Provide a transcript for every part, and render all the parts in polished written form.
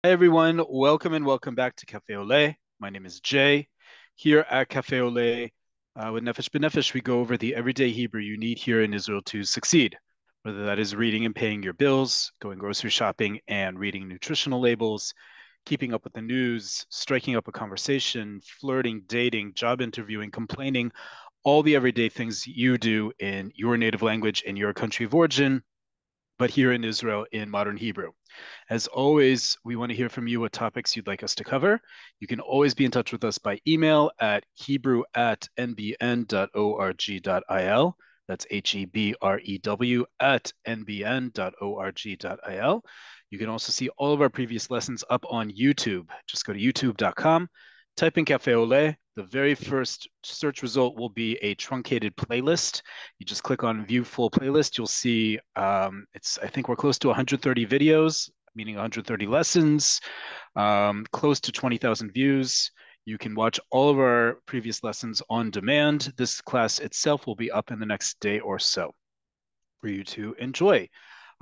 Hey everyone, welcome and welcome back to Cafe Oleh. My name is Jay. Here at Cafe Oleh, with Nefesh, we go over the everyday Hebrew you need here in Israel to succeed, whether that is reading and paying your bills, going grocery shopping and reading nutritional labels, keeping up with the news, striking up a conversation, flirting, dating, job interviewing, complaining, all the everyday things you do in your native language in your country of origin, but here in Israel in modern Hebrew. As always, we want to hear from you what topics you'd like us to cover. You can always be in touch with us by email at hebrew@nbn.org.il. That's hebrew at nbn.org.il. You can also see all of our previous lessons up on YouTube. Just go to youtube.com, type in Cafe Oleh. The very first search result will be a truncated playlist. You just click on View Full Playlist. You'll see I think we're close to 130 videos, meaning 130 lessons, close to 20,000 views. You can watch all of our previous lessons on demand. This class itself will be up in the next day or so for you to enjoy.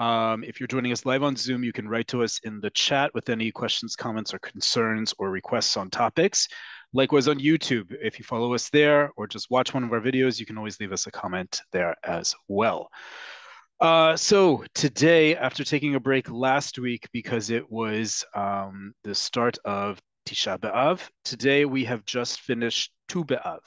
If you're joining us live on Zoom, you can write to us in the chat with any questions, comments, or concerns or requests on topics. Likewise on YouTube, if you follow us there or just watch one of our videos, you can always leave us a comment there as well. So today, after taking a break last week because it was the start of Tisha B'Av, today we have just finished Tu B'Av.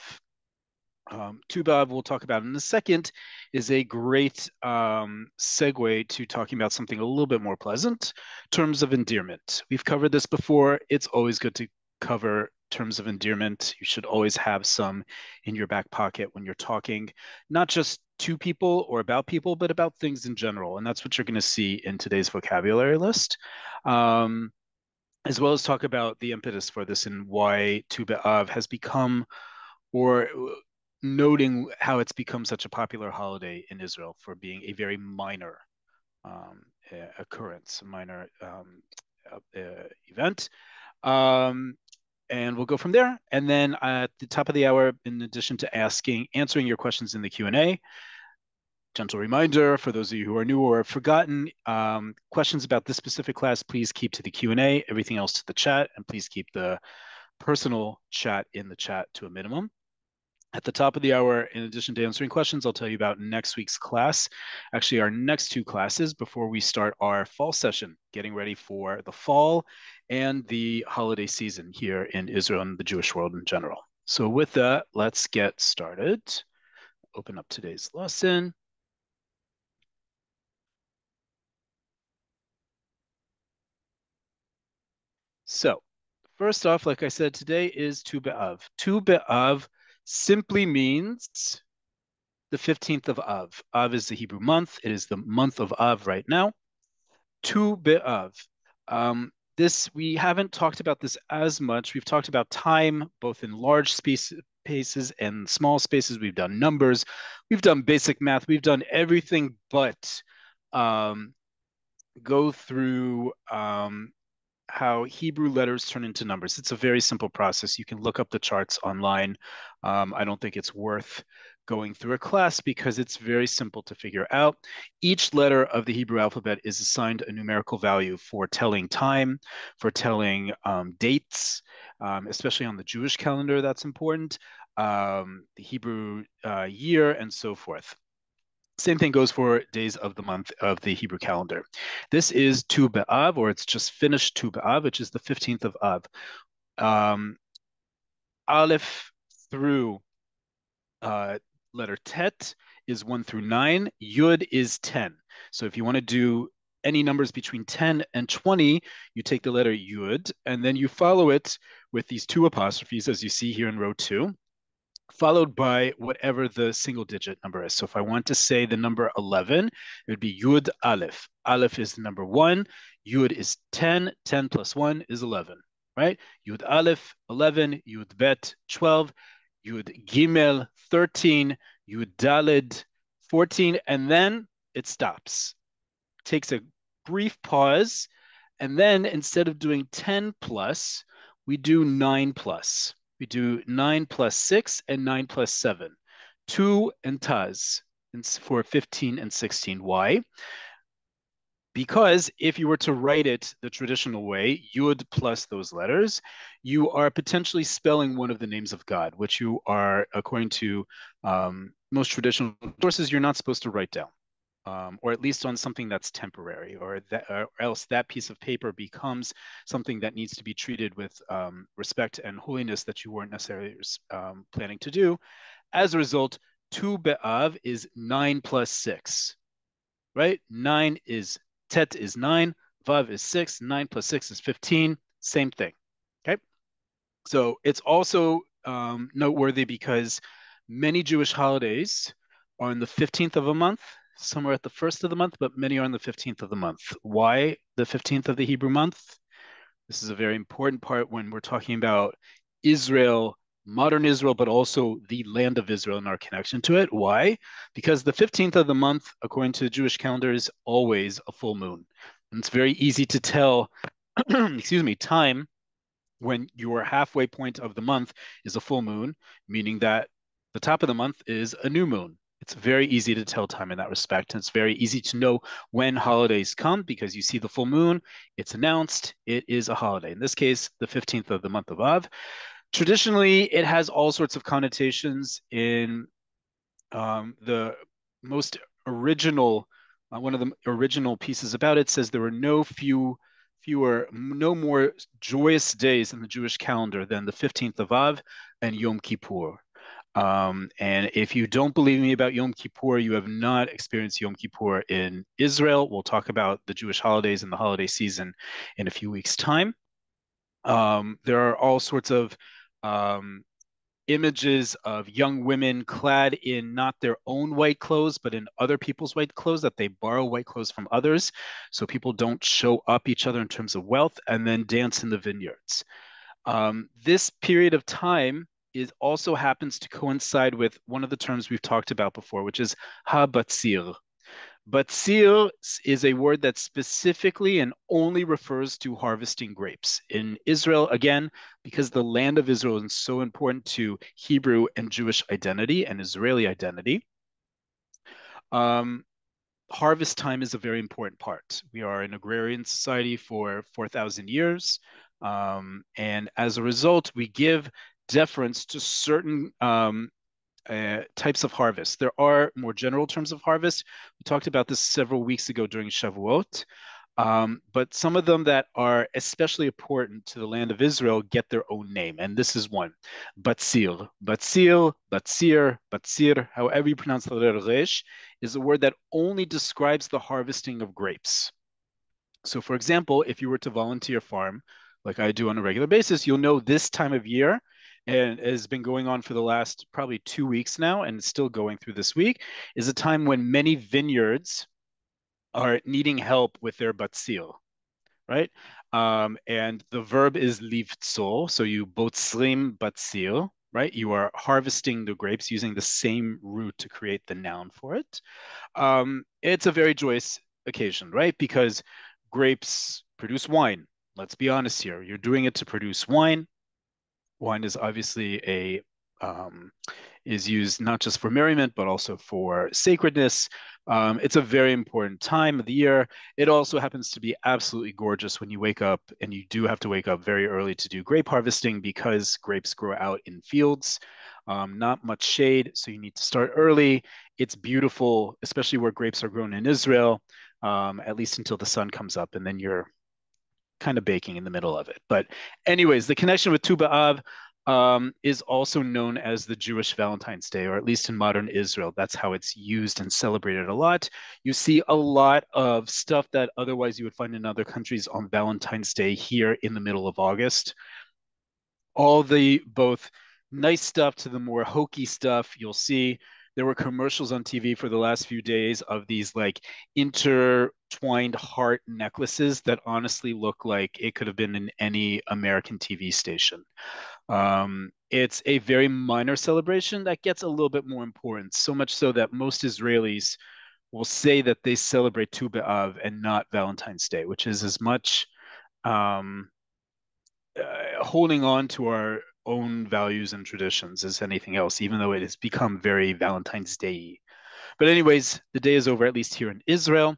Tu B'Av, we'll talk about in a second, is a great segue to talking about something a little bit more pleasant, terms of endearment. We've covered this before. It's always good to cover terms of endearment. You should always have some in your back pocket when you're talking, not just to people or about people, but about things in general. And that's what you're going to see in today's vocabulary list. As well as talk about the impetus for this and why Tu B'Av has become, or noting how it's become such a popular holiday in Israel for being a very minor occurrence, a minor event. Um, and we'll go from there. And then at the top of the hour, in addition to answering your questions in the Q&A, gentle reminder for those of you who are new or have forgotten, questions about this specific class, please keep to the Q&A, everything else to the chat, and please keep the personal chat in the chat to a minimum. At the top of the hour, in addition to answering questions, I'll tell you about next week's class. Actually, our next two classes before we start our fall session, getting ready for the fall and the holiday season here in Israel and the Jewish world in general. So with that, let's get started. Open up today's lesson. So first off, like I said, today is Tu B'Av. Tu B'Av simply means the 15th of Av. Av is the Hebrew month. It is the month of Av right now. Tu B'Av. We haven't talked about this as much. We've talked about time, both in large spaces and small spaces. We've done numbers. We've done basic math. We've done everything but um, go through how Hebrew letters turn into numbers. It's a very simple process. You can look up the charts online. I don't think it's worth going through a class because it's very simple to figure out. Each letter of the Hebrew alphabet is assigned a numerical value for telling time, for telling dates, especially on the Jewish calendar, that's important, the Hebrew year, and so forth. Same thing goes for days of the month of the Hebrew calendar. This is Tu B'Av, or it's just finished Tu B'Av, which is the 15th of Av. Um, Aleph through uh, letter Tet is 1 through 9. Yud is 10. So if you want to do any numbers between 10 and 20, you take the letter Yud, and then you follow it with these two apostrophes, as you see here in row 2, followed by whatever the single digit number is. So if I want to say the number 11, it would be Yud Aleph. Aleph is the number 1. Yud is 10. 10 plus 1 is 11, right? Yud Aleph, 11. Yud Bet, 12. Yud Gimel, 13. Yud Daled, 14. And then it stops. Takes a brief pause. And then instead of doing 10 plus, we do 9 plus. We do 9 plus 6 and 9 plus 7. 2 and Taz for 15 and 16. Why? Because if you were to write it the traditional way, Yud plus those letters, you are potentially spelling one of the names of God, which you are, according to most traditional sources, you're not supposed to write down. Or at least on something that's temporary, or else that piece of paper becomes something that needs to be treated with respect and holiness that you weren't necessarily planning to do. As a result, Tu B'Av is 9 plus 6, right? Nine is Tet is 9, Vav is 6, 9 plus 6 is 15, same thing. Okay. So it's also noteworthy because many Jewish holidays are on the 15th of a month. Some are at the first of the month, but many are on the 15th of the month. Why the 15th of the Hebrew month? This is a very important part when we're talking about Israel, modern Israel, but also the land of Israel and our connection to it. Why? Because the 15th of the month, according to the Jewish calendar, is always a full moon. And it's very easy to tell, excuse me, time when your halfway point of the month is a full moon, meaning that the top of the month is a new moon. It's very easy to tell time in that respect. And it's very easy to know when holidays come because you see the full moon, it's announced, it is a holiday. In this case, the 15th of the month of Av. Traditionally, it has all sorts of connotations in the most original, one of the original pieces about it says there were no more joyous days in the Jewish calendar than the 15th of Av and Yom Kippur. And if you don't believe me about Yom Kippur, you have not experienced Yom Kippur in Israel. We'll talk about the Jewish holidays and the holiday season in a few weeks' time. There are all sorts of um, images of young women clad in not their own white clothes, but in other people's white clothes, that they borrow white clothes from others so people don't show up each other in terms of wealth, and then dance in the vineyards. This period of time is also happens to coincide with one of the terms we've talked about before, which is ha-batzir. Batzir is a word that specifically and only refers to harvesting grapes. In Israel, again, because the land of Israel is so important to Hebrew and Jewish identity and Israeli identity, um, harvest time is a very important part. We are an agrarian society for 4,000 years. And as a result, we give deference to certain types of harvest. There are more general terms of harvest. We talked about this several weeks ago during Shavuot. But some of them that are especially important to the land of Israel get their own name, and this is one: Batzir. Batzir, Batzir, Batzir, however you pronounce the letter Resh, is a word that only describes the harvesting of grapes. So, for example, if you were to volunteer farm, like I do on a regular basis, you'll know this time of year, and it has been going on for the last probably 2 weeks now, and it's still going through this week, is a time when many vineyards are needing help with their batzil, right? And the verb is livtzol, so you botzrim batzil, right? You are harvesting the grapes using the same root to create the noun for it. It's a very joyous occasion, right? Because grapes produce wine. Let's be honest here. You're doing it to produce wine. Wine is obviously a is used not just for merriment, but also for sacredness. It's a very important time of the year. It also happens to be absolutely gorgeous when you wake up, and you do have to wake up very early to do grape harvesting because grapes grow out in fields. Not much shade, so you need to start early. It's beautiful, especially where grapes are grown in Israel, at least until the sun comes up, and then you're kind of baking in the middle of it. But anyways, the connection with Tu B'Av is also known as the Jewish Valentine's Day, or at least in modern Israel, that's how it's used and celebrated a lot. You see a lot of stuff that otherwise you would find in other countries on Valentine's Day here in the middle of August. All the both nice stuff to the more hokey stuff you'll see. There were commercials on TV for the last few days of these like intertwined heart necklaces that honestly look like it could have been in any American TV station. It's a very minor celebration that gets a little bit more important, so much so that most Israelis will say that they celebrate Tu B'Av and not Valentine's Day, which is as much um, holding on to our own values and traditions as anything else, even though it has become very Valentine's Day. But anyways, the day is over, at least here in Israel.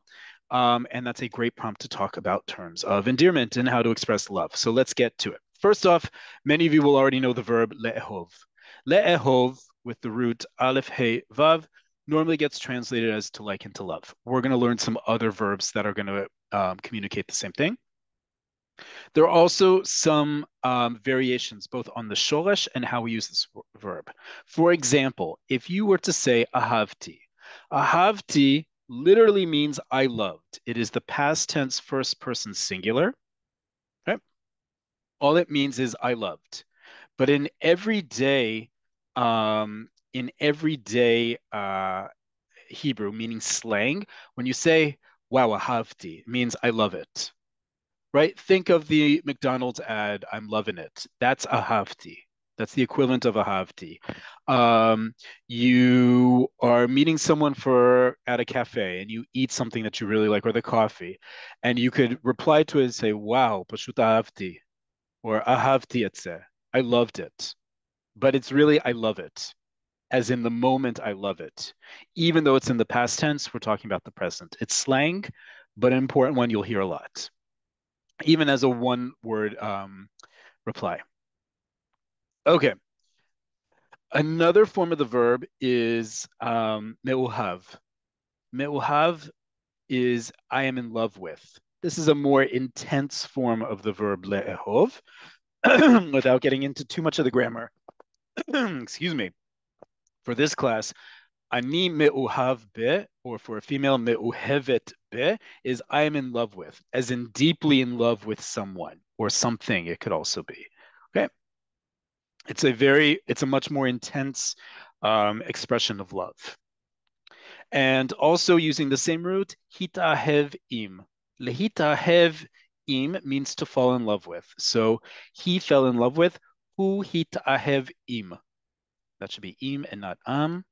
And that's a great prompt to talk about terms of endearment and how to express love. So let's get to it. First off, many of you will already know the verb le'ehov. Le'ehov with the root aleph, hey, vav normally gets translated as to like and to love. We're going to learn some other verbs that are going to communicate the same thing. There are also some variations both on the shoresh and how we use this verb. For example, if you were to say ahavti, ahavti literally means I loved. It is the past tense first person singular. Okay? All it means is I loved. But in everyday Hebrew, meaning slang, when you say wow, ahavti, it means I love it. Right? Think of the McDonald's ad, I'm loving it. That's ahavti. That's the equivalent of ahavti. Um, you are meeting someone for at a cafe and you eat something that you really like or the coffee, and you could reply to it and say, wow, pashut ahavti, or ahavti etze. I loved it. But it's really I love it, as in the moment I love it. Even though it's in the past tense, we're talking about the present. It's slang, but an important one you'll hear a lot even as a one word reply. Okay. Another form of the verb is me'uhav. Me'uhav is I am in love with. This is a more intense form of the verb le'ehov without getting into too much of the grammar. Excuse me. For this class, ani me'uhav be, or for a female, me'uhevet be, is I am in love with, as in deeply in love with someone or something, it could also be. Okay. It's a much more intense expression of love. And also using the same root, hitahev im. Lehitahev im means to fall in love with. So he fell in love with hu hitahev im. That should be im and not am.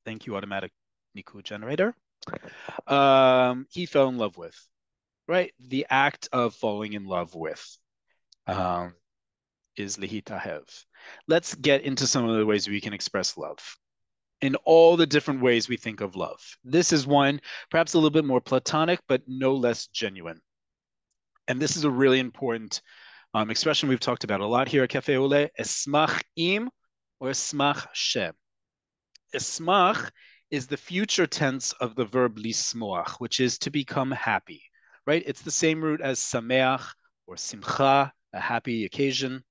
Thank you, automatic Niku generator. He fell in love with, right? The act of falling in love with. Um, is lihitahev. Let's get into some of the ways we can express love in all the different ways we think of love. This is one, perhaps a little bit more platonic, but no less genuine. And this is a really important expression we've talked about a lot here at Cafe Oleh, esmach im or esmach she. Esmach is the future tense of the verb lismoach, which is to become happy, right? It's the same root as sameach or simcha, a happy occasion,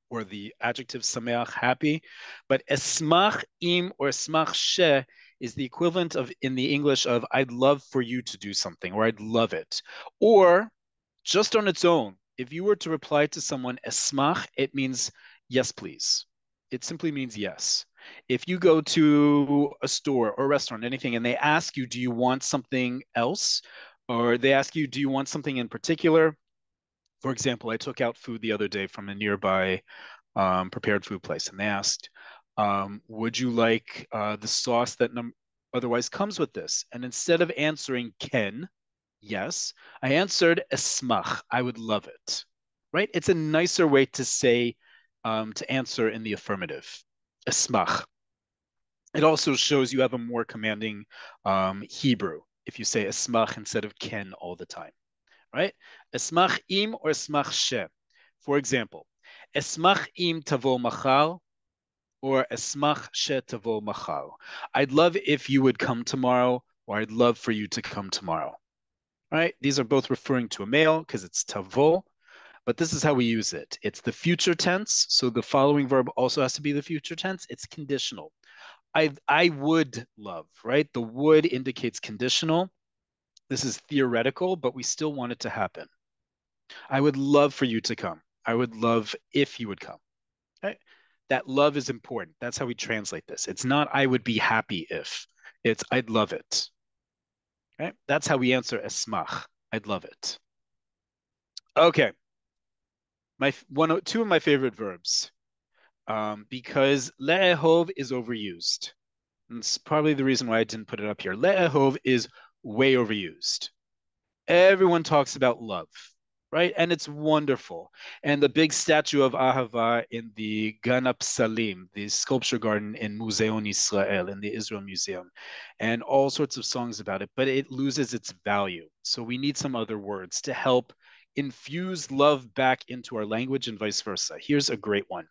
or the adjective sameach, happy. But esmach im or esmach she is the equivalent of in the English of I'd love for you to do something, or I'd love it. Or just on its own, if you were to reply to someone esmach, it means yes, please. It simply means yes. If you go to a store or a restaurant, anything, and they ask you, do you want something else? Or they ask you, do you want something in particular? For example, I took out food the other day from a nearby prepared food place, and they asked, would you like the sauce that otherwise comes with this? And instead of answering ken, yes, I answered esmach, I would love it, right? It's a nicer way to say, to answer in the affirmative, esmach. It also shows you have a more commanding Hebrew if you say esmach instead of ken all the time, right? Esmach im or esmach she. For example, esmach im tavo machal or esmach she tavo machal. I'd love if you would come tomorrow, or I'd love for you to come tomorrow. Right? These are both referring to a male because it's tavo, but this is how we use it. It's the future tense, so the following verb also has to be the future tense. It's conditional. I would love, right? The would indicates conditional. This is theoretical, but we still want it to happen. I would love for you to come. I would love if you would come. Right? That love is important. That's how we translate this. It's not I would be happy if. It's I'd love it. Right? That's how we answer esmach. I'd love it. Okay. Two of my favorite verbs. Because le'ehov is overused. And it's probably the reason why I didn't put it up here. Le'ehov is way overused. Everyone talks about love, right? And it's wonderful. And the big statue of Ahava in the Gan Salim, the sculpture garden in Museum Israel, in the Israel Museum, and all sorts of songs about it, but it loses its value. So we need some other words to help infuse love back into our language and vice versa. Here's a great one.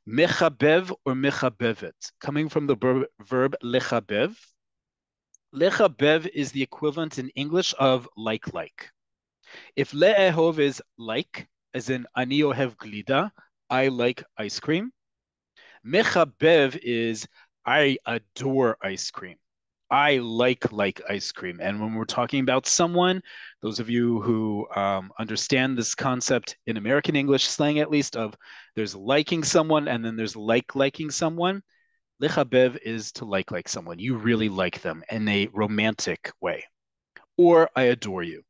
Mechabev or mechabevet, coming from the verb lechabev. Lechabev is the equivalent in English of like. If le'ehov is like, as in ani ohev glida, I like ice cream. Mechabev is I adore ice cream. I like ice cream. And when we're talking about someone, those of you who understand this concept in American English slang, at least, of there's liking someone and then there's liking someone. Lechabev is to like someone. You really like them in a romantic way. Or I adore you.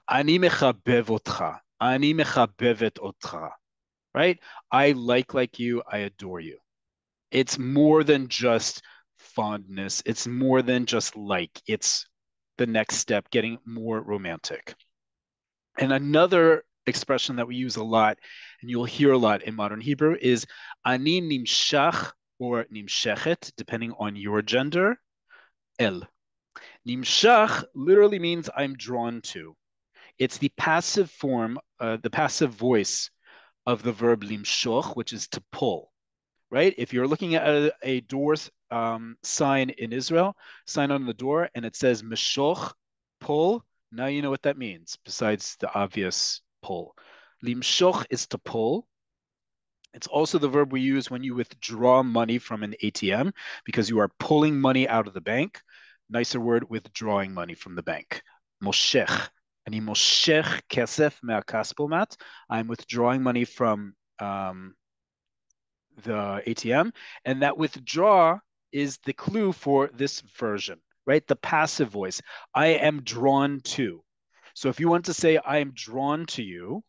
Ani mechabev otcha. Ani mechabevet otcha. Right? I like you. I adore you. It's more than just fondness. It's more than just like. It's the next step, getting more romantic. And another expression that we use a lot, and you'll hear a lot in modern Hebrew, is ani nimshach or nimshechet, depending on your gender, el. Nimshach literally means I'm drawn to. It's the passive form, the passive voice of the verb limshoch, which is to pull, right? If you're looking at a door sign in Israel, sign on the door, and it says mishoch, pull, now you know what that means, besides the obvious pull. Limshoch is to pull. It's also the verb we use when you withdraw money from an ATM because you are pulling money out of the bank. Nicer word, withdrawing money from the bank. Moshech. Ani moshech kesef me'akaspomat. I'm withdrawing money from the ATM. And that withdraw is the clue for this version, right? The passive voice. I am drawn to. So if you want to say, I am drawn to you,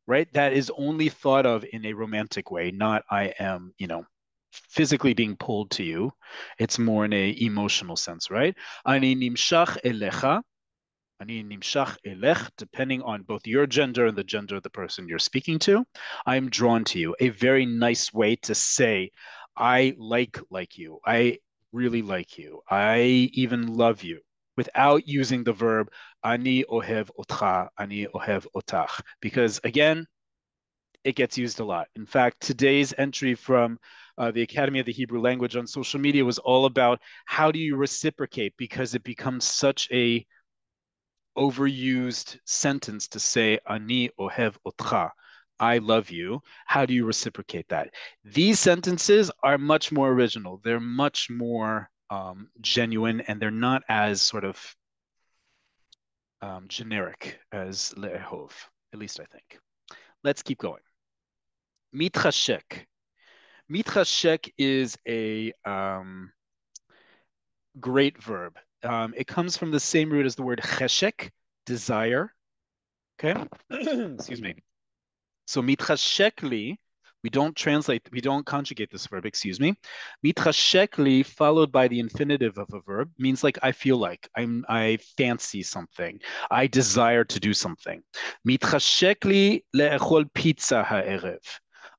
right? That is only thought of in a romantic way, not I am, physically being pulled to you. It's more in a emotional sense, right? Ani nimshach elecha. Ani nimshach elech, depending on both your gender and the gender of the person you're speaking to. I'm drawn to you. A very nice way to say, I like you. I really like you. I even love you without using the verb ani ohev otcha, ani ohev otach. Because again, it gets used a lot. In fact, today's entry from the Academy of the Hebrew Language on social media was all about how do you reciprocate, because it becomes such a overused sentence to say ani ohev otcha, I love you. How do you reciprocate that? These sentences are much more original. They're much more genuine, and they're not as sort of generic as le'ehov, at least I think. Let's keep going. Mitchashek. Mitchashek is a great verb. It comes from the same root as the word cheshek, desire. Okay, excuse me. So mitchashekli, we don't conjugate this verb, excuse me. Mitchashekli followed by the infinitive of a verb means like I feel like, I fancy something, I desire to do something. Mitchashekli le'echol pizza ha'erev.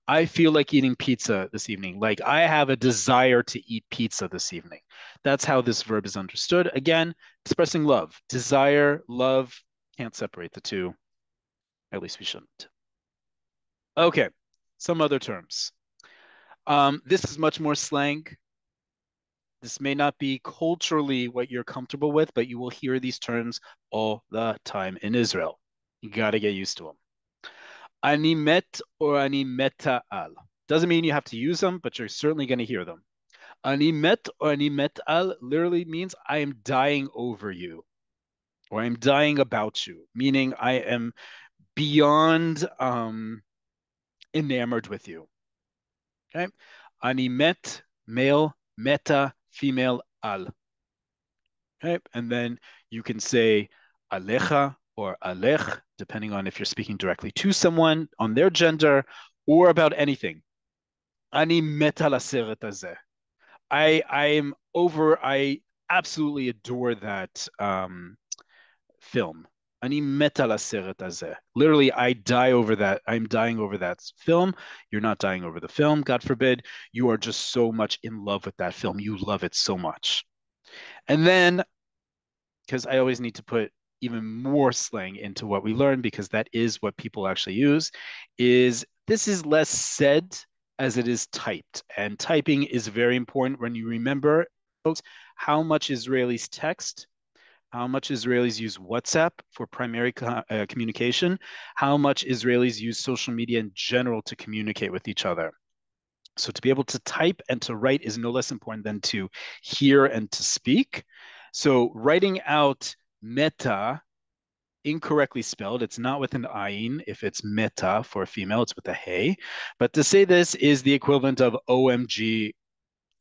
I feel like eating pizza this evening. Like I have a desire to eat pizza this evening. That's how this verb is understood. Again, expressing love, desire, love, can't separate the two. At least we shouldn't. Okay, some other terms. This is much more slang. This may not be culturally what you're comfortable with, but you will hear these terms all the time in Israel. You got to get used to them. Ani met or ani meta al. Doesn't mean you have to use them, but you're certainly going to hear them. Ani met or ani met al literally means I am dying over you, or I'm dying about you, meaning I am beyond enamored with you. Okay. Ani met, male, meta, female, al. Okay. And then you can say alecha or alech, depending on if you're speaking directly to someone on their gender or about anything. Ani meta laseret hazeh. I am over, I absolutely adore that film. אני מת על הסרט הזה. Literally, I die over that. I'm dying over that film. You're not dying over the film, God forbid. You are just so much in love with that film. You love it so much. And then, because I always need to put even more slang into what we learn, because that is what people actually use, is this is less said as it is typed. And typing is very important when you remember, folks, how much Israelis text, how much Israelis use WhatsApp for primary communication, how much Israelis use social media in general to communicate with each other. So to be able to type and to write is no less important than to hear and to speak. So writing out meta incorrectly spelled, it's not with an ayin. If it's meta for a female, it's with a hey. But to say this is the equivalent of OMG,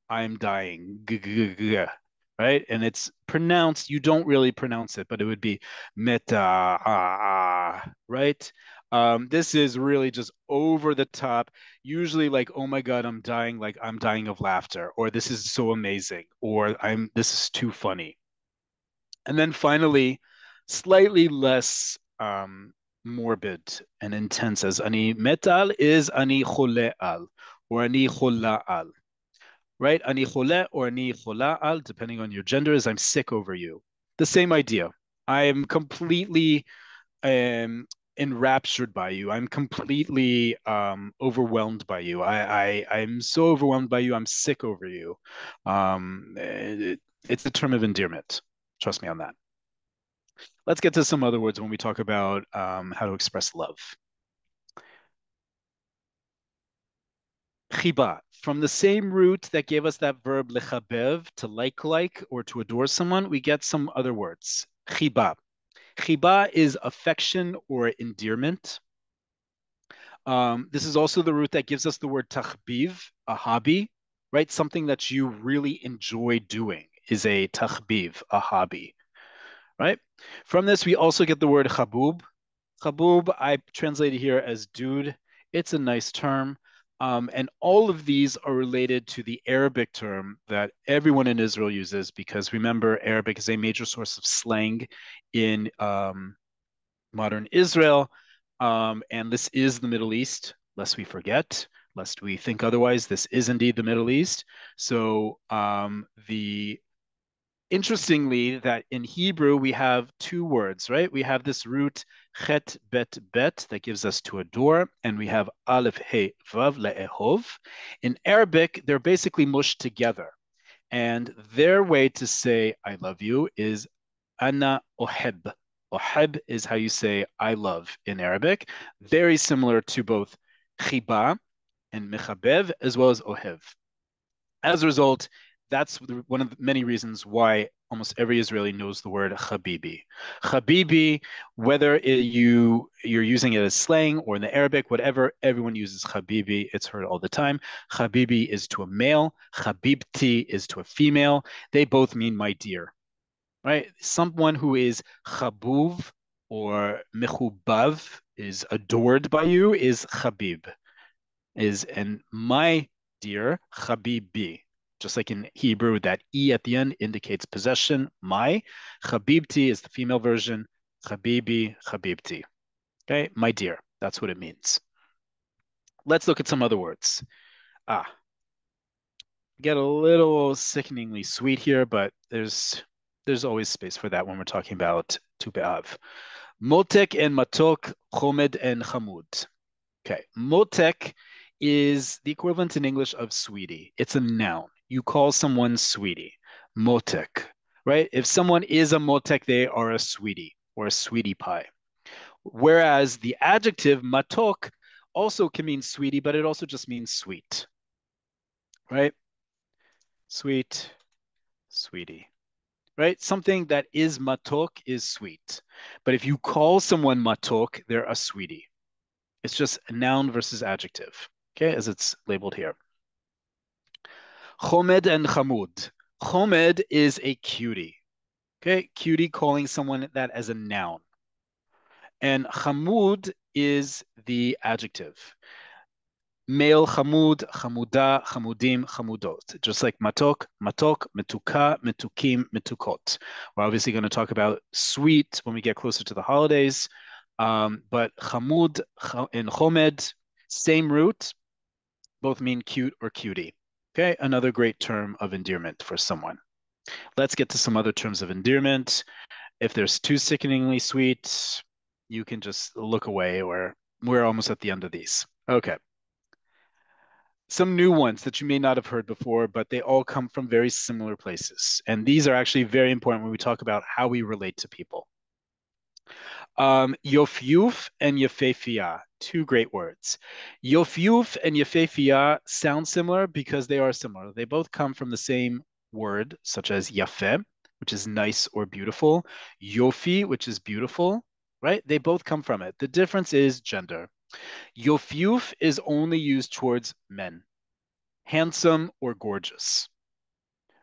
I'm dying, right? And it's pronounced, you don't really pronounce it, but it would be meta, right? This is really just over the top, usually like, oh my God, I'm dying, like I'm dying of laughter, or this is so amazing, or this is too funny. And then finally, slightly less morbid and intense as ani metal is ani chole al, or ani chola al, right? Ani chole or ani chola al, depending on your gender, is I'm sick over you. The same idea. I am completely um, enraptured by you. I'm completely overwhelmed by you. I'm so overwhelmed by you. I'm sick over you. It's a term of endearment. Trust me on that. Let's get to some other words when we talk about how to express love. Chiba, from the same root that gave us that verb lechabev, to like, or to adore someone, we get some other words. Chiba. Chiba is affection or endearment. This is also the root that gives us the word tachbiv, a hobby, right? Something that you really enjoy doing is a tachbiv, a hobby, right? From this, we also get the word chabub. Chabub, I translated here as dude. It's a nice term. And all of these are related to the Arabic term that everyone in Israel uses, because remember, Arabic is a major source of slang in modern Israel. And this is the Middle East, lest we forget, lest we think otherwise. This is indeed the Middle East. So the interestingly, that in Hebrew we have two words, right? We have this root chet bet bet that gives us to adore, and we have aleph he vav le'ehov. In Arabic, they're basically mushed together, and their way to say "I love you" is ana oheb. Oheb is how you say "I love" in Arabic, very similar to both chiba and mechabev as well as ohev. As a result, that's one of the many reasons why almost every Israeli knows the word Habibi. Habibi, whether you're using it as slang or in the Arabic, whatever, everyone uses Habibi. It's heard all the time. Habibi is to a male. Habibti is to a female. They both mean my dear, right? Someone who is Chabuv or Mechubav is adored by you is Habib is and my dear Habibi. Just like in Hebrew, that E at the end indicates possession, my. Habibti is the female version. Habibi, Habibti. Okay, my dear. That's what it means. Let's look at some other words. Ah, get a little sickeningly sweet here, but there's always space for that when we're talking about Tu B'Av. Motek and Matok, Chomed and Chamud. Okay, motek is the equivalent in English of sweetie. It's a noun. You call someone sweetie. Motek, right? If someone is a motek, they are a sweetie or a sweetie pie. Whereas the adjective matok also can mean sweetie, but it also just means sweet, right? Sweet, sweetie, right? Something that is matok is sweet. But if you call someone matok, they're a sweetie. It's just a noun versus adjective, okay, as it's labeled here. Chomed and Chamud. Chomed is a cutie. Okay, cutie calling someone that as a noun. And Chamud is the adjective. Male chamud, chamuda, chamudim, chamudot. Just like matok, matok, metuka, metukim, metukot. We're obviously going to talk about sweet when we get closer to the holidays. But chamud and chomed, same root, both mean cute or cutie. Okay, another great term of endearment for someone. Let's get to some other terms of endearment. If there's too sickeningly sweet, you can just look away, or we're almost at the end of these. Okay. Some new ones that you may not have heard before, but they all come from very similar places. And these are actually very important when we talk about how we relate to people. Yofyuf and Yefefiyah, two great words. Yofyuf and Yefefiyah sound similar because they are similar. They both come from the same word, such as Yafeh, which is nice or beautiful, Yofi, which is beautiful, right? They both come from it. The difference is gender. Yofyuf is only used towards men, handsome or gorgeous,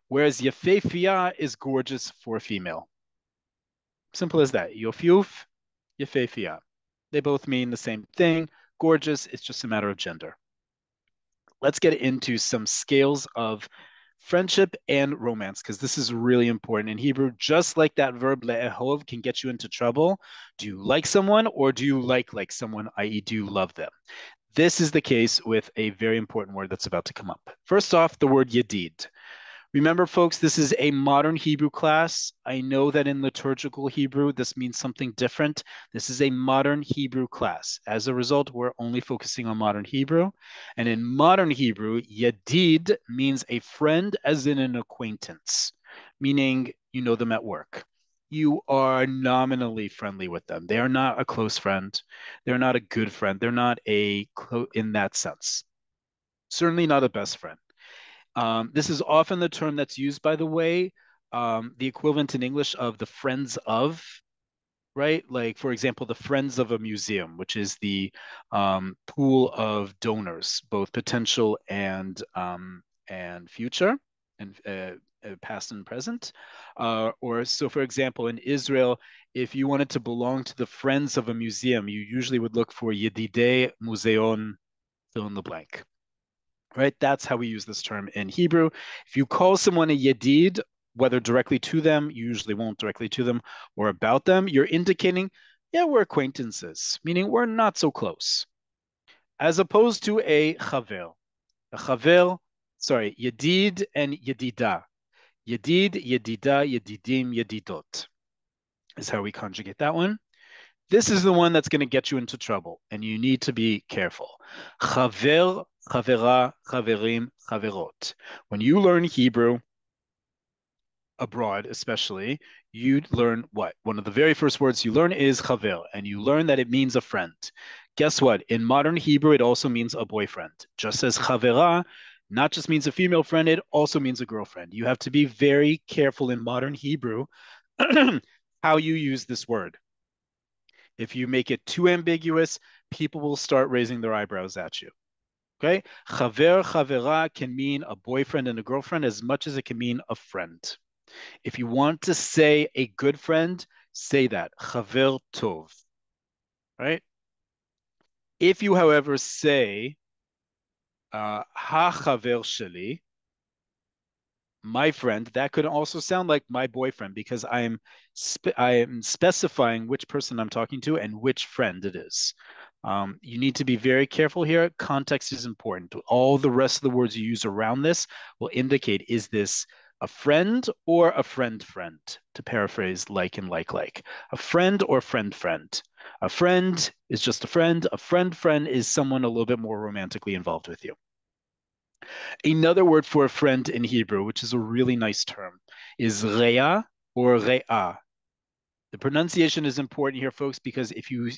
whereas Yefefiyah is gorgeous for a female. Simple as that. Yofyuf, Yefefiyah. They both mean the same thing. Gorgeous, it's just a matter of gender. Let's get into some scales of friendship and romance, because this is really important in Hebrew. Just like that verb le'ehov can get you into trouble. Do you like someone, or do you like someone, i.e., do you love them? This is the case with a very important word that's about to come up. First off, the word yedid. Remember, folks, this is a modern Hebrew class. I know that in liturgical Hebrew, this means something different. This is a modern Hebrew class. As a result, we're only focusing on modern Hebrew. And in modern Hebrew, yedid means a friend as in an acquaintance, meaning you know them at work. You are nominally friendly with them. They are not a close friend. They're not a good friend. They're not in that sense. Certainly not a best friend. This is often the term that's used, by the way, the equivalent in English of the friends of, right? Like, for example, the friends of a museum, which is the pool of donors, both potential and future, and past and present. Or so, for example, in Israel, if you wanted to belong to the friends of a museum, you usually would look for Yedidei Museon, fill in the blank, right? That's how we use this term in Hebrew. If you call someone a yedid, whether directly to them, you usually won't directly to them, or about them, you're indicating, yeah, we're acquaintances, meaning we're not so close, as opposed to a chaver. A chaver, sorry, yedid and yedida. Yedid, yedida, yedidim, yedidot is how we conjugate that one. This is the one that's going to get you into trouble, and you need to be careful. Chaver, chavera, chaverim, chaverot. When you learn Hebrew, abroad especially, you learn what? One of the very first words you learn is chaver, and you learn that it means a friend. Guess what? In modern Hebrew, it also means a boyfriend. Just as chavera not just means a female friend, it also means a girlfriend. You have to be very careful in modern Hebrew how you use this word. If you make it too ambiguous, people will start raising their eyebrows at you. Okay? Chaver, chavera can mean a boyfriend and a girlfriend as much as it can mean a friend. If you want to say a good friend, say that. Chaver tov. Right? If you, however, say ha chaver sheli, my friend, that could also sound like my boyfriend, because I am specifying which person I'm talking to and which friend it is. You need to be very careful here. Context is important. All the rest of the words you use around this will indicate, is this a friend or a friend, to paraphrase like and like. A friend or friend. A friend is just a friend. A friend is someone a little bit more romantically involved with you. Another word for a friend in Hebrew, which is a really nice term, is rea or rea. The pronunciation is important here, folks, because if you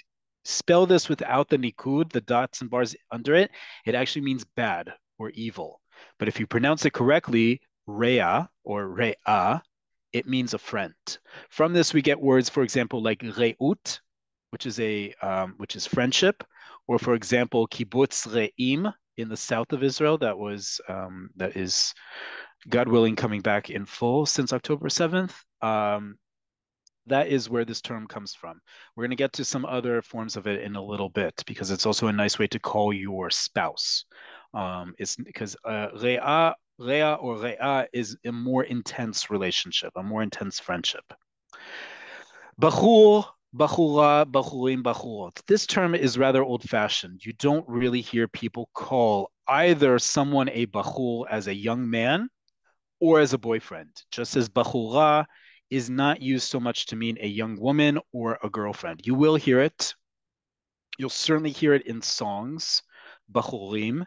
spell this without the nikud, the dots and bars under it, it actually means bad or evil. But if you pronounce it correctly, rea or rea, it means a friend. From this, we get words, for example, like reut, which is friendship, or for example, kibbutz re'im in the south of Israel. That is, God willing, coming back in full since October 7th. That is where this term comes from. We're going to get to some other forms of it in a little bit because it's also a nice way to call your spouse. It's because rea or rea is a more intense relationship, a more intense friendship. Bachur, bachura, bachurim, bachurot. This term is rather old-fashioned. You don't really hear people call either someone a bachur as a young man or as a boyfriend, just as bachura is not used so much to mean a young woman or a girlfriend. You will hear it. You'll certainly hear it in songs, bachurim,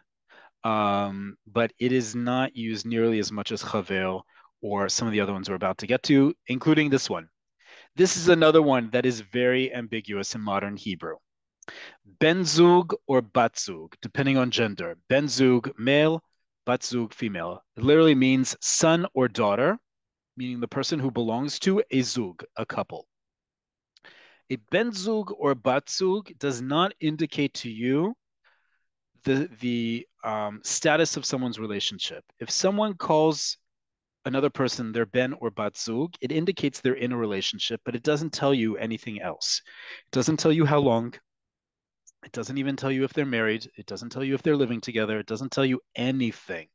but it is not used nearly as much as chaver or some of the other ones we're about to get to, including this one. This is another one that is very ambiguous in modern Hebrew. Benzug or batzug, depending on gender. Benzug, male, batzug, female. It literally means son or daughter, meaning the person who belongs to a zug, a couple. A benzug or batzug does not indicate to you the status of someone's relationship. If someone calls another person their ben or batzug, it indicates they're in a relationship, but it doesn't tell you anything else. It doesn't tell you how long. It doesn't even tell you if they're married. It doesn't tell you if they're living together. It doesn't tell you anything.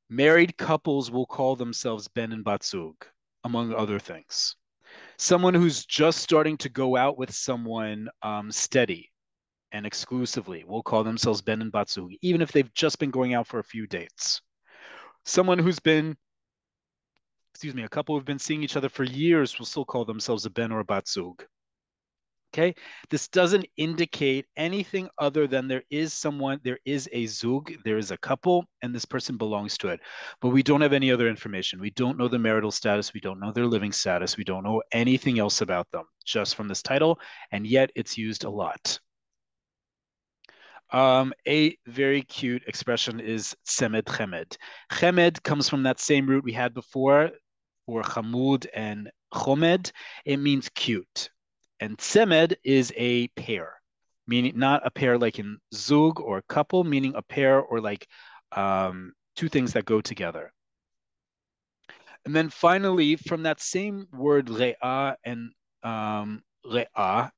Married couples will call themselves ben and batzug, among other things. Someone who's just starting to go out with someone steady and exclusively will call themselves ben and batzug, even if they've just been going out for a few dates. Someone who's been, excuse me, a couple who've been seeing each other for years will still call themselves a ben or a batzug. Okay, this doesn't indicate anything other than there is someone, there is a zug, there is a couple, and this person belongs to it. But we don't have any other information. We don't know the marital status. We don't know their living status. We don't know anything else about them, just from this title, and yet it's used a lot. A very cute expression is tzemed chemed. Chemed comes from that same root we had before for chamud and chomed. It means cute. And tzemed is a pair, meaning not a pair like in zug or couple, meaning a pair or like two things that go together. And then finally, from that same word re'ah and re'ah,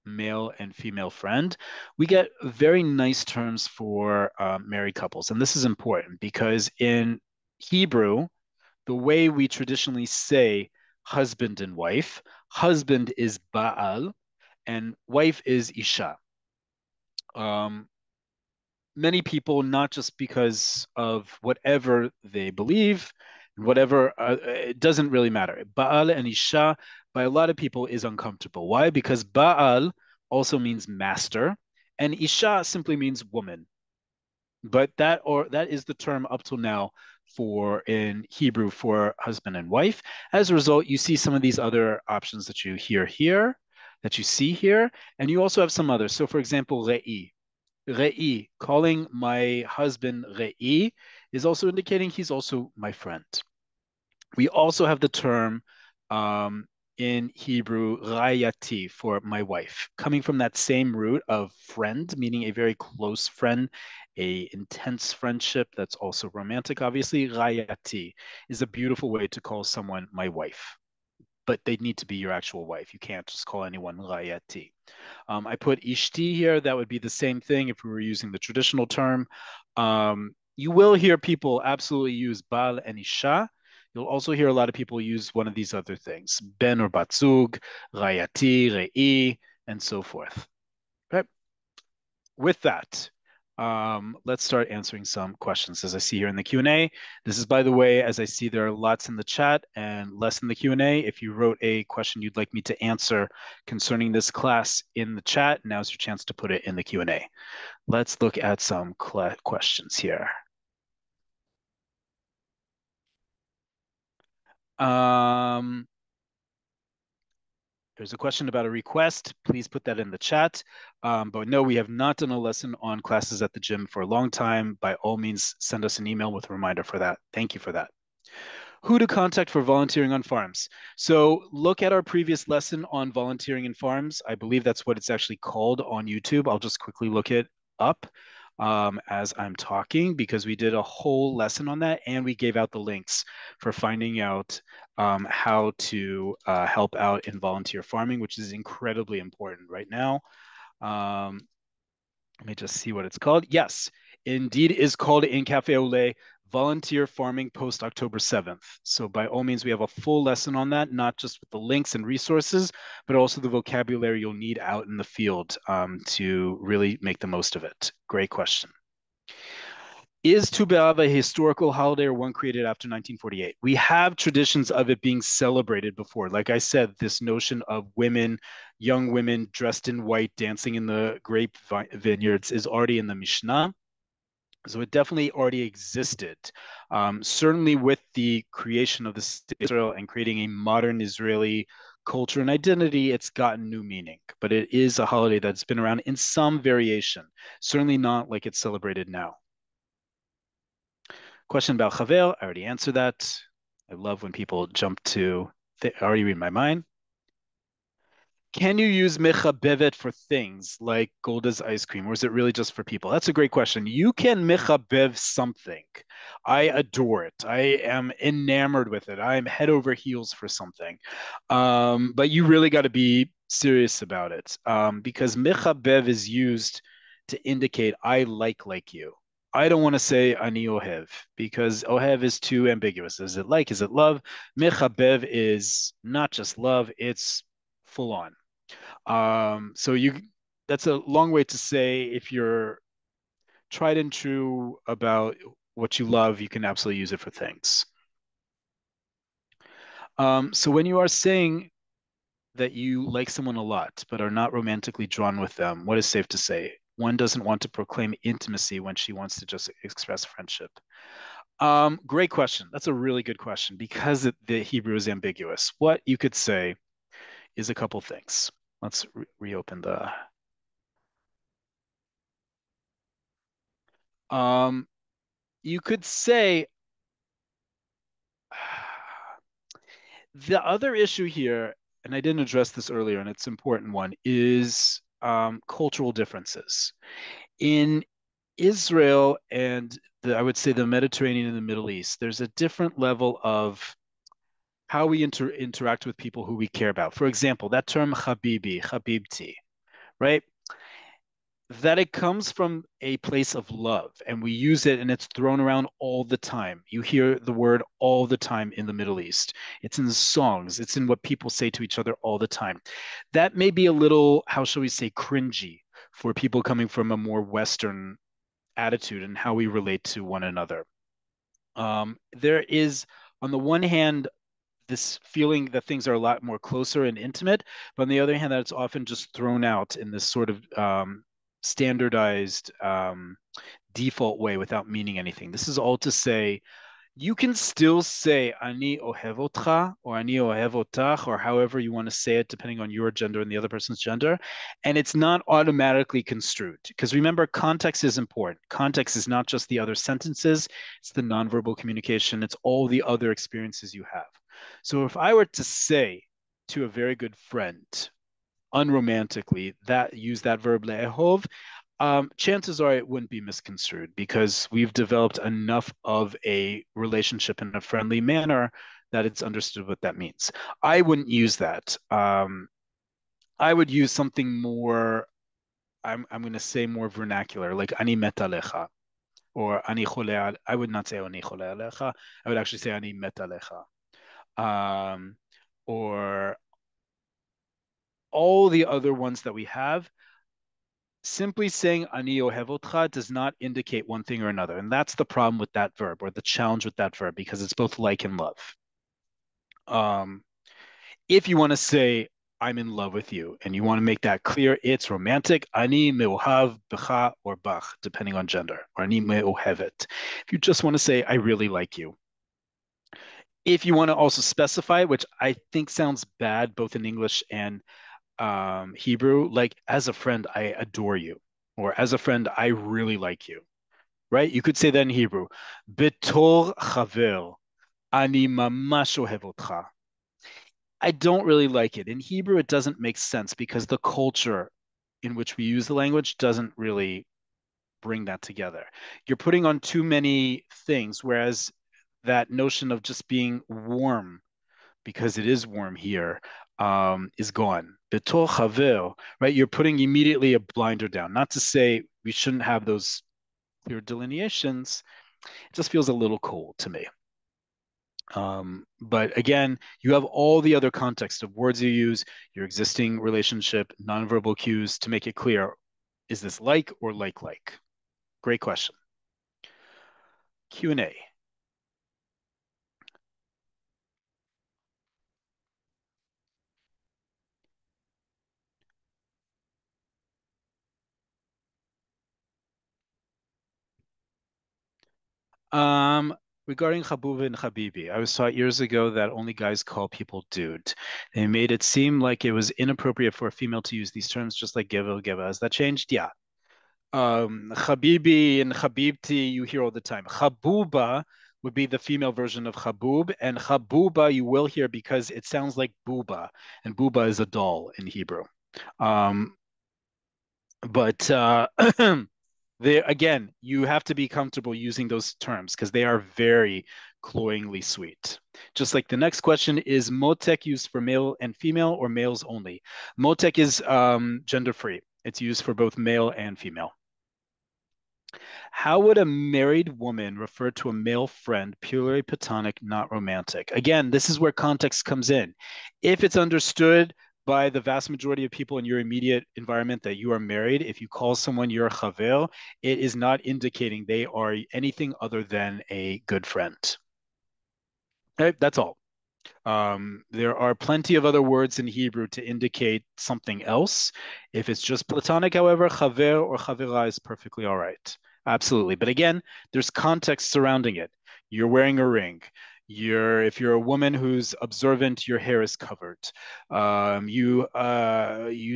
male and female friend, we get very nice terms for married couples. And this is important because in Hebrew, the way we traditionally say husband and wife, husband is Baal and wife is Isha. Um, Many people, not just because of whatever they believe, whatever, it doesn't really matter. Baal and Isha, by a lot of people, is uncomfortable. Why? Because Baal also means master, and Isha simply means woman. But that is the term up till now for in Hebrew for husband and wife. As a result, you see some of these other options that you hear here, that you see here, and you also have some others. So, for example, re'i. Re'i, calling my husband Re'i is also indicating he's also my friend. We also have the term in Hebrew, rayati, for my wife, coming from that same root of friend, meaning a very close friend, a intense friendship that's also romantic. Obviously, rayati is a beautiful way to call someone my wife, but they need to be your actual wife. You can't just call anyone rayati. I put ishti here. That would be the same thing if we were using the traditional term. You will hear people absolutely use bal and isha. You'll also hear a lot of people use one of these other things, ben or batzug, rayati, re'i, and so forth. Okay. With that, let's start answering some questions as I see here in the Q&A. This is, by the way, as I see there are lots in the chat and less in the Q&A. If you wrote a question you'd like me to answer concerning this class in the chat, now's your chance to put it in the Q&A. Let's look at some questions here. There's a question about a request. Please put that in the chat. But no, we have not done a lesson on classes at the gym for a long time. By all means, send us an email with a reminder for that. Thank you for that. Who to contact for volunteering on farms. So look at our previous lesson on volunteering in farms. I believe that's what it's actually called on YouTube. I'll just quickly look it up. as I'm talking because we did a whole lesson on that and we gave out the links for finding out how to help out in volunteer farming, which is incredibly important right now. Um, Let me just see what it's called. Yes, indeed is called in Cafe Oleh volunteer farming post October 7th. So by all means, we have a full lesson on that, not just with the links and resources, but also the vocabulary you'll need out in the field to really make the most of it. Great question. Is Tu B'Av a historical holiday or one created after 1948? We have traditions of it being celebrated before. Like I said, this notion of women, young women dressed in white dancing in the grape vineyards is already in the Mishnah. So it definitely already existed. Certainly with the creation of the state of Israel and creating a modern Israeli culture and identity, it's gotten new meaning. But it is a holiday that's been around in some variation, certainly not like it's celebrated now. Question about Chaver, I already answered that. I love when people jump to, already read my mind. Can you use mechabevet for things like Golda's ice cream, or is it really just for people? That's a great question. You can mechabev something. I adore it. I am enamored with it. I am head over heels for something. But you really got to be serious about it because mechabev is used to indicate I like you. I don't want to say ani ohev because ohev is too ambiguous. Is it like? Is it love? Mechabev is not just love; it's full on. So you that's a long way to say if you're tried and true about what you love, you can absolutely use it for things. So when you are saying that you like someone a lot but are not romantically drawn with them, what is safe to say? One doesn't want to proclaim intimacy when she wants to just express friendship. Great question. That's a really good question because the Hebrew is ambiguous. What you could say is a couple things. Let's reopen the. Um, you could say the other issue here, and I didn't address this earlier, and it's an important one, is cultural differences. In Israel and I would say the Mediterranean and the Middle East, there's a different level of how we interact with people who we care about. For example, that term habibi, habibti, right? That it comes from a place of love and we use it and it's thrown around all the time. You hear the word all the time in the Middle East. It's in the songs, it's in what people say to each other all the time. That may be a little, how shall we say, cringy for people coming from a more Western attitude and how we relate to one another. There is, on the one hand, this feeling that things are a lot more closer and intimate, but on the other hand, that it's often just thrown out in this sort of standardized default way without meaning anything. This is all to say you can still say ani ohev otcha or ani ohev otach or however you want to say it, depending on your gender and the other person's gender, and it's not automatically construed. Because remember, context is important. Context is not just the other sentences; it's the nonverbal communication. It's all the other experiences you have. So if I were to say to a very good friend, unromantically, that use that verb le'ehov, chances are it wouldn't be misconstrued because we've developed enough of a relationship in a friendly manner that it's understood what that means. I wouldn't use that. I would use something more, I'm going to say more vernacular, like ani metalecha or ani chole. I would not say ani chole alecha. I would actually say ani metalecha. Um, or all the other ones that we have simply saying ani ohevotcha does not indicate one thing or another. And that's the problem with that verb or the challenge with that verb because it's both like and love. Um, if you want to say, I'm in love with you, and you want to make that clear, it's romantic. Ani meohav b'cha or bach, depending on gender, or ani meohevet. If you just want to say, I really like you. If you want to also specify, which I think sounds bad both in English and Hebrew, like as a friend, I adore you, or as a friend, I really like you, right? You could say that in Hebrew. Betor chaver, ani mamash ohev otcha. I don't really like it. In Hebrew, it doesn't make sense because the culture in which we use the language doesn't really bring that together. You're putting on too many things, whereas that notion of just being warm, because it is warm here, is gone. Betor chaver, right? You're putting immediately a blinder down. Not to say we shouldn't have those clear delineations. It just feels a little cold to me. But again, you have all the other context of words you use, your existing relationship, nonverbal cues to make it clear. Is this like or like? Great question. Q&A. Um, Regarding Habub and Habibi, I was taught years ago that only guys call people dude. They made it seem like it was inappropriate for a female to use these terms, just like geva. Has that changed? Yeah. Habibi and Habibti, you hear all the time. Habuba would be the female version of Habub, and Habuba you will hear because it sounds like Buba, and Buba is a doll in Hebrew. Um, but They again, you have to be comfortable using those terms because they are very cloyingly sweet. Just like the next question is Motek used for male and female or males only? Motek is gender free. It's used for both male and female. How would a married woman refer to a male friend, purely platonic, not romantic? Again, this is where context comes in. If it's understood by the vast majority of people in your immediate environment that you are married, if you call someone your chaver, it is not indicating they are anything other than a good friend. Okay, that's all. There are plenty of other words in Hebrew to indicate something else. If it's just platonic, however, chaver or chavera is perfectly all right. Absolutely. But again, there's context surrounding it. You're wearing a ring. If you're a woman who's observant, your hair is covered. You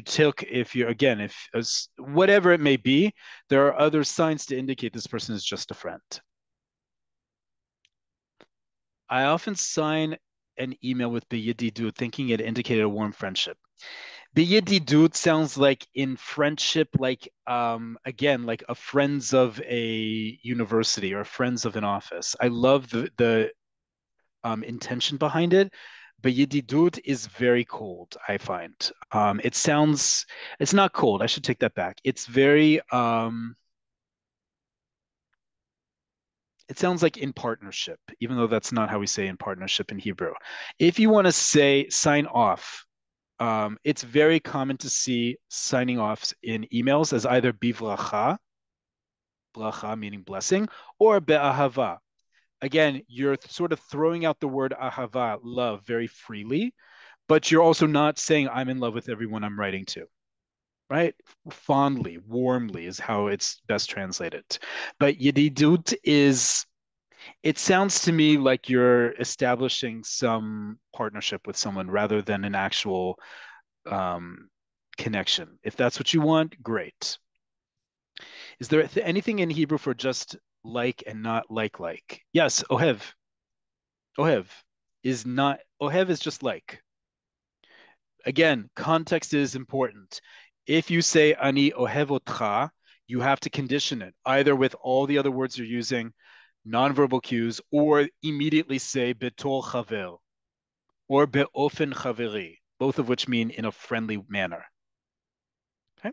took if you again if as, whatever it may be, there are other signs to indicate this person is just a friend. I often sign an email with B'yididut thinking it indicated a warm friendship. B'yididut sounds like in friendship, like again, like a friends of a university or friends of an office. I love the intention behind it. B'yididut is very cold, I find. It's not cold. I should take that back. It sounds like in partnership, even though that's not how we say in partnership in Hebrew. If you want to say sign off, it's very common to see signing offs in emails as either bivracha, bracha meaning blessing, or be'ahava. Again, you're sort of throwing out the word ahava, love, very freely, but you're also not saying I'm in love with everyone I'm writing to, right? Fondly, warmly is how it's best translated. But yedidut is it sounds to me like you're establishing some partnership with someone rather than an actual um, connection. If that's what you want, great. Is there anything in Hebrew for just like and not like? Yes, ohev. Ohev ohev is just like. Again, context is important. If you say ani ohev otcha, you have to condition it either with all the other words you're using, nonverbal cues, or immediately say betol chaver or be'ofen chaveri, both of which mean in a friendly manner. Okay.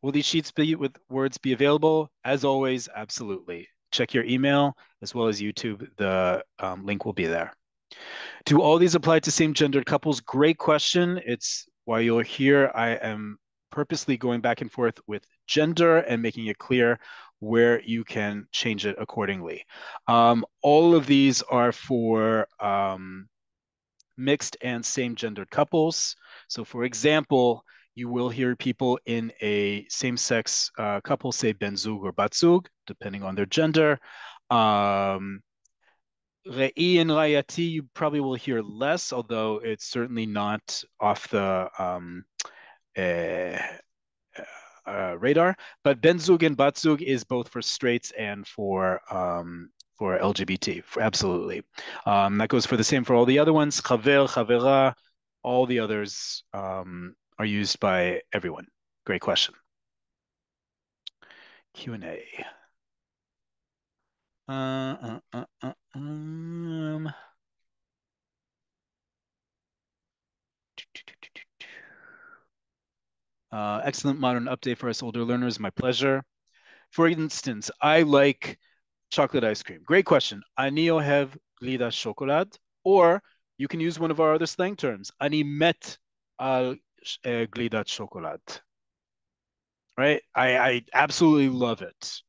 Will these sheets be with words be available? As always, absolutely. Check your email as well as YouTube. The link will be there. Do all these apply to same gendered couples? Great question. It's why you're here. I am purposely going back and forth with gender and making it clear where you can change it accordingly. All of these are for mixed and same gendered couples. So, for example, you will hear people in a same sex couple say ben zug or bat zug, depending on their gender. Re'i and rayati, you probably will hear less, although it's certainly not off the uh, radar. But ben zug and bat zug is both for straights and for LGBT, absolutely. That goes for the same for all the other ones. Chaver, chavera, all the others are used by everyone. Great question. Q&A. Uh, uh, uh, um. Excellent modern update for us older learners. My pleasure. For instance, I like chocolate ice cream. Great question. Ani ohev glida chocolate. Or you can use one of our other slang terms. Ani met al glida chocolate. Right? I absolutely love it.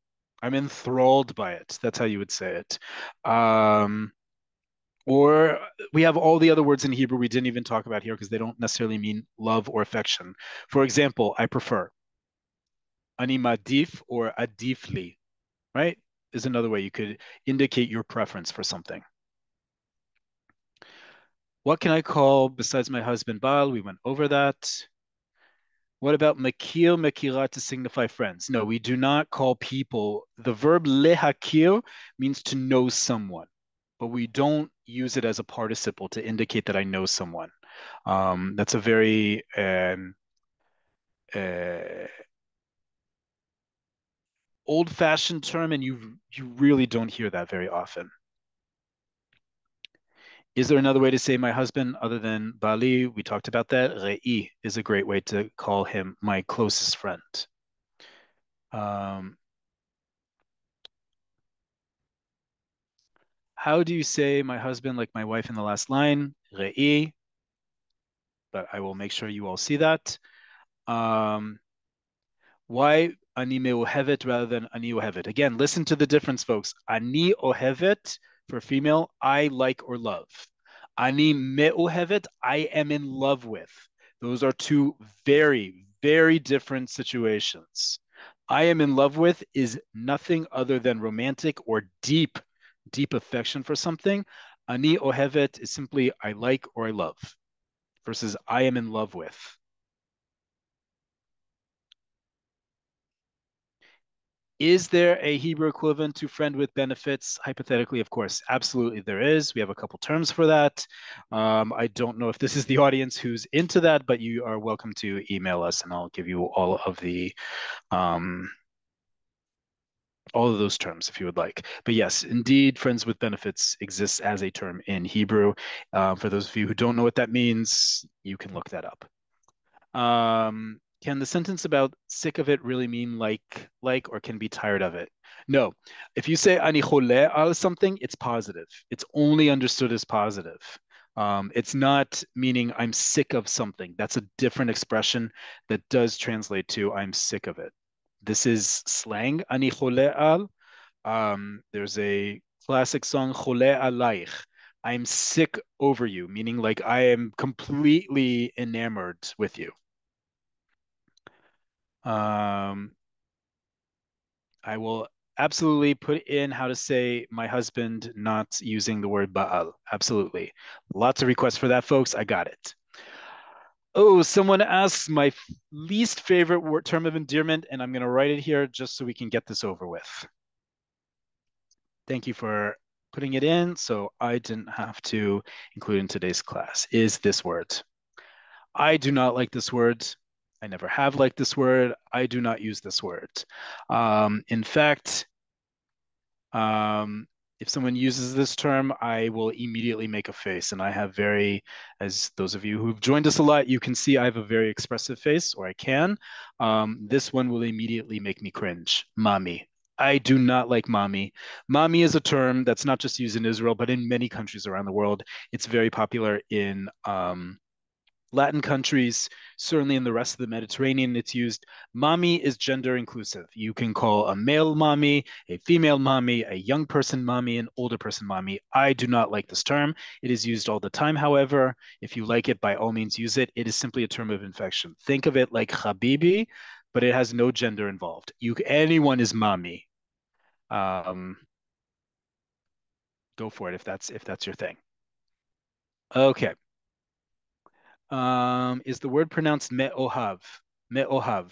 I'm enthralled by it. That's how you would say it. Or we have all the other words in Hebrew we didn't even talk about here because they don't necessarily mean love or affection. For example, I prefer. Ani madif or adifli, right? Is another way you could indicate your preference for something. What can I call besides my husband Baal? We went over that. What about makir, makira to signify friends? No, we do not call people. The verb lehakir means to know someone, but we don't use it as a participle to indicate that I know someone. That's a very uh, old-fashioned term, and you really don't hear that very often. Is there another way to say my husband other than Bali? We talked about that. Re'i is a great way to call him my closest friend. Um, how do you say my husband like my wife in the last line? Re'i, but I will make sure you all see that. Um, Why ani meohevet rather than ani ohevet? Again, listen to the difference, folks. Ani ohevet for female, I like or love. Ani meohevet, I am in love with. Those are two very, very different situations. I am in love with is nothing other than romantic or deep, deep affection for something. Ani ohevet is simply I like or I love versus I am in love with. Is there a Hebrew equivalent to friend with benefits? Hypothetically, of course, absolutely there is. We have a couple terms for that. I don't know if this is the audience who's into that, but you are welcome to email us and I'll give you um, all of those terms if you would like. But yes, indeed, friends with benefits exists as a term in Hebrew. For those of you who don't know what that means, you can look that up. Can the sentence about sick of it really mean like, or can be tired of it? No. If you say ani choleh al something, it's positive. It's only understood as positive. It's not meaning I'm sick of something. That's a different expression that does translate to I'm sick of it. This is slang, ani choleh al. There's a classic song, Choleh Alaich. I'm sick over you, meaning like I am completely enamored with you. Um, I will absolutely put in how to say my husband not using the word Baal. Absolutely. Lots of requests for that, folks. I got it. Oh, someone asks my least favorite word, term of endearment, and I'm going to write it here just so we can get this over with. Thank you for putting it in so I didn't have to include in today's class, is this word. I do not like this word. I never have liked this word. I do not use this word. In fact, if someone uses this term, I will immediately make a face. And I have as those of you who've joined us a lot, you can see I have a very expressive face, or I can. This one will immediately make me cringe. Mommy. I do not like mommy. Mommy is a term that's not just used in Israel, but in many countries around the world. It's very popular in Latin countries, certainly in the rest of the Mediterranean, it's used. Mommy is gender inclusive. You can call a male mommy, a female mommy, a young person mommy, an older person mommy. I do not like this term. It is used all the time, however. If you like it, by all means use it. It is simply a term of infection. Think of it like habibi, but it has no gender involved. Anyone is mommy. Um, go for it if that's your thing. Okay. Is the word pronounced me'ohav? Me'ohav.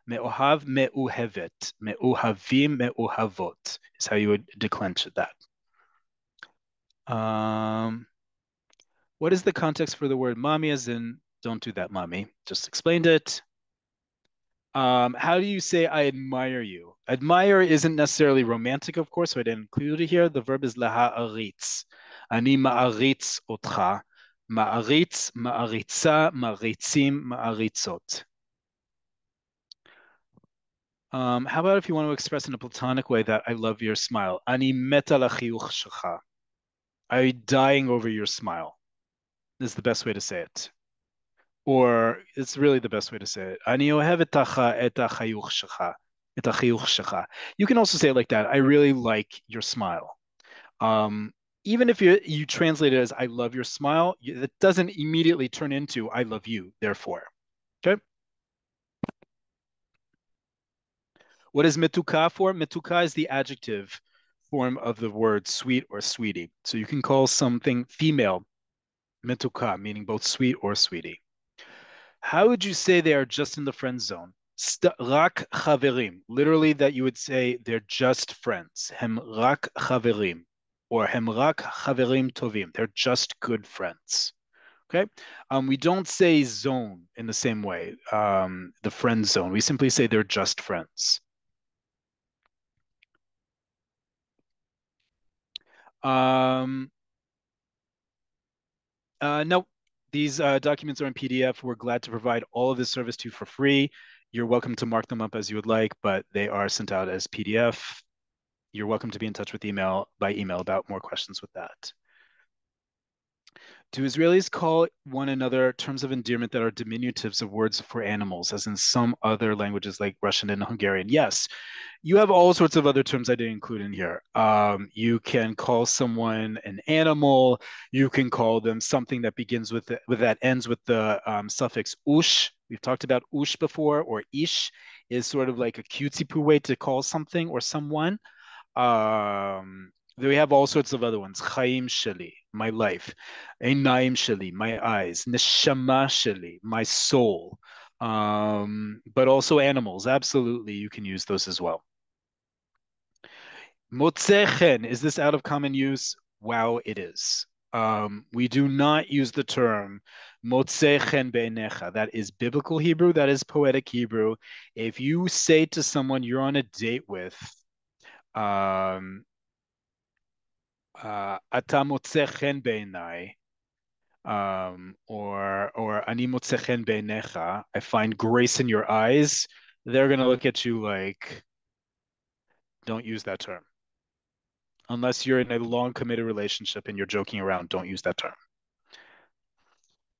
Me'ohav, me'uhevet. Me'uhavim, me'uhavot is how you would declench that. Um, what is the context for the word mommy as in don't do that, mommy? Just explained it. How do you say I admire you? Admire isn't necessarily romantic, of course, so I didn't include it here. The verb is להעריץ. אני מעריץ אותך. מעריץ, מעריצה, מעריצים, מעריצות. How about if you want to express in a platonic way that I love your smile? אני מת על החיוך שלך. I'm dying over your smile. This is the best way to say it. Or it's really the best way to say it. אני אוהב את החיוך שלך. את החיוך שלך. You can also say it like that. I really like your smile. Um, Even if you translate it as I love your smile, it doesn't immediately turn into I love you, therefore. Okay. What is mituka for? Mituka is the adjective form of the word sweet or sweetie. So you can call something female mituka, meaning both sweet or sweetie. How would you say they are just in the friend zone? Rak chaverim. Literally, that you would say they're just friends. Hem rak chaverim. Or hem rak chaverim tovim. They're just good friends. Okay. We don't say zone in the same way, the friend zone. We simply say they're just friends. Um, no, these documents are in PDF. We're glad to provide all of this service to you for free. You're welcome to mark them up as you would like, but they are sent out as PDF. You're welcome to be in touch with by email about more questions with that. Do Israelis call one another terms of endearment that are diminutives of words for animals, as in some other languages like Russian and Hungarian? Yes, you have all sorts of other terms I didn't include in here. You can call someone an animal. You can call them something that begins with that ends with the suffix ush. We've talked about ush before, or ish is sort of like a cutesy poo way to call something or someone. We have all sorts of other ones. Chaim sheli, my life. Einaim sheli, my eyes. Neshama sheli, my soul. But also animals. Absolutely, you can use those as well. Motzechen, is this out of common use? Wow, it is. We do not use the term motzechen beinecha. That is biblical Hebrew. That is poetic Hebrew. If you say to someone you're on a date with, um, אתה מוצא חן בעיניי, or אני מוצא חן בעיניך, I find grace in your eyes, they're going to look at you like, don't use that term. Unless you're in a long committed relationship and you're joking around, don't use that term.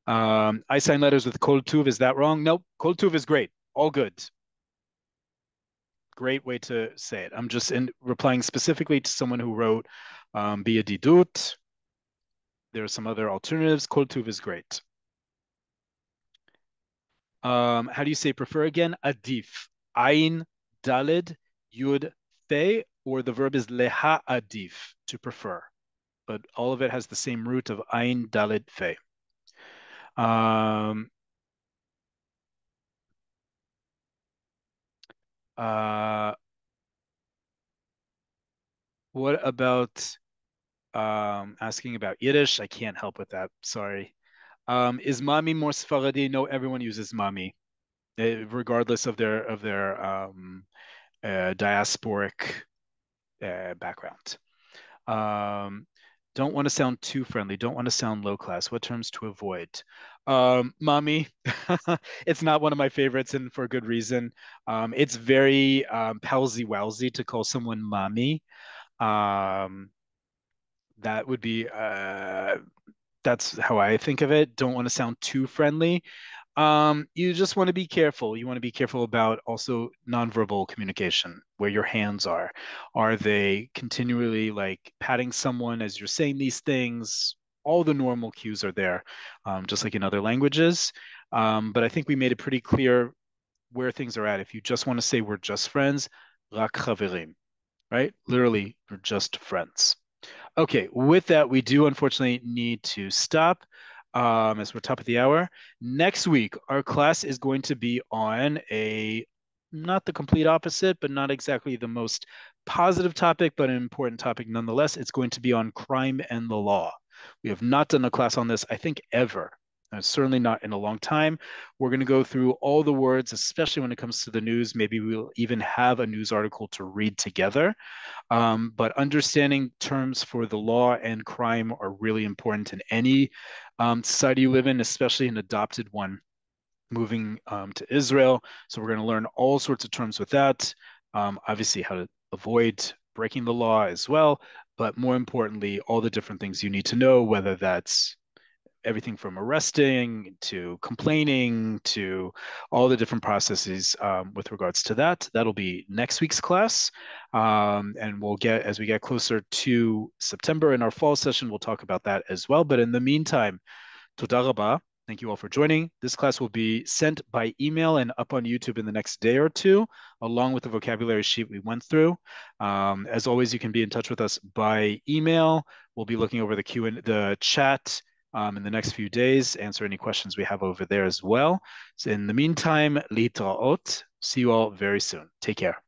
I sign letters with kol tuv. Is that wrong? Nope. Kol tuv is great. All good. Great way to say it. I'm just replying specifically to someone who wrote biyadidut. There are some other alternatives. Kol tuv is great. How do you say prefer again? Adif. Ain, dalid, yud, fe, or the verb is leha adif, to prefer. But all of it has the same root of ain, dalid, fe. Uh, what about asking about Yiddish? I can't help with that. Sorry. Is mami more Sephardi? No, everyone uses mami, regardless of their diasporic background. Don't want to sound too friendly. Don't want to sound low class. What terms to avoid? Mommy, it's not one of my favorites, and for good reason. It's very palsy-wowsy to call someone mommy. Um, that would be that's how I think of it. Don't want to sound too friendly. You just want to be careful. You want to be careful about also nonverbal communication, where your hands are. Are they continually like patting someone as you're saying these things? All the normal cues are there, just like in other languages. But I think we made it pretty clear where things are at. If you just want to say we're just friends, rak chaverim, right? Literally, we're just friends. Okay, with that, we do unfortunately need to stop as we're top of the hour. Next week, our class is going to be on not the complete opposite, but not exactly the most positive topic, but an important topic nonetheless. It's going to be on crime and the law. We have not done a class on this, I think, ever. certainly not in a long time. We're going to go through all the words, especially when it comes to the news. Maybe we'll even have a news article to read together. But understanding terms for the law and crime are really important in any society you live in, especially an adopted one moving to Israel. So we're going to learn all sorts of terms with that. Obviously, how to avoid breaking the law as well. But more importantly, all the different things you need to know, whether that's everything from arresting to complaining to all the different processes with regards to that. That'll be next week's class. And we'll get, as we get closer to September in our fall session, we'll talk about that as well. But in the meantime, Toda rabba. Thank you all for joining. This class will be sent by email and up on YouTube in the next day or two, along with the vocabulary sheet we went through. As always, you can be in touch with us by email. We'll be looking over the chat in the next few days, answer any questions we have over there as well. So in the meantime, litraot. See you all very soon. Take care.